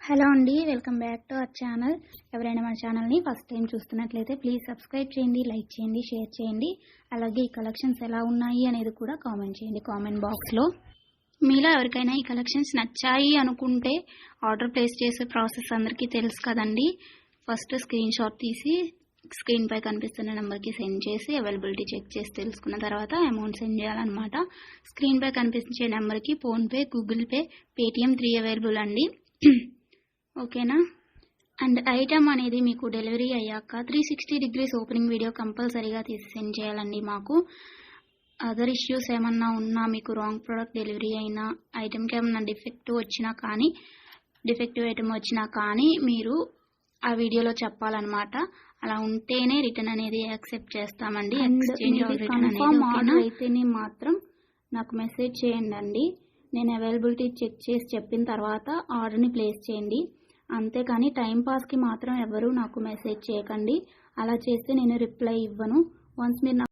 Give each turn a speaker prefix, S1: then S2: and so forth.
S1: Hello అండి, welcome back to our channel. ఎవరైనా మన ఛానల్ని ఫస్ట్ టైం చూస్తున్నట్లయితే ప్లీజ్ సబ్స్క్రైబ్ చేయండి, లైక్ చేయండి, షేర్ చేయండి. అలాగే ఈ కలెక్షన్స్ ఎలా ఉన్నాయి అనేది కూడా కామెంట్ చేయండి కామెంట్ బాక్స్లో. మీలో ఎవరికైనా ఈ కలెక్షన్స్ నచ్చాయి అనుకుంటే ఆర్డర్ ప్లేస్ చేసే ప్రాసెస్ అందరికీ తెలుసు కదండి. ఫస్ట్ స్క్రీన్ షాట్ తీసి స్క్రీన్ పై కనిపిస్తున్న నెంబర్కి సెండ్ చేసి అవైలబిలిటీ చెక్ చేసి తెలుసుకున్న తర్వాత అమౌంట్ సెండ్ చేయాలన్నమాట. స్క్రీన్ పై కనిపించే నెంబర్కి PhonePe, Google pay, Paytm 3 available అండి. ఓకేనా. అండ్ ఐటమ్ అనేది మీకు డెలివరీ అయ్యాక 360 degrees ఓపెనింగ్ వీడియో కంపల్సరీగా తీసి సెండ్ చేయాలండి. మాకు అదర్ ఇష్యూస్ ఏమన్నా ఉన్నా, మీకు రాంగ్ ప్రోడక్ట్ డెలివరీ అయినా, ఐటమ్కి ఏమన్నా డిఫెక్టివ్ ఐటమ్ వచ్చినా కానీ మీరు ఆ వీడియోలో చెప్పాలన్నమాట. అలా ఉంటేనే రిటర్న్ అనేది యాక్సెప్ట్ చేస్తామండి. ఎక్స్చేంజ్ ఆర్డర్ అయితేనే మాత్రం నాకు మెసేజ్ చేయండి. నేను అవైలబిలిటీ చెక్ చేసి చెప్పిన తర్వాత ఆర్డర్ని ప్లేస్ చేయండి. అంతేకాని టైంపాస్కి మాత్రం ఎవరు నాకు మెసేజ్ చేయకండి. అలా చేస్తే నేను రిప్లై ఇవ్వను. వన్స్ మీరు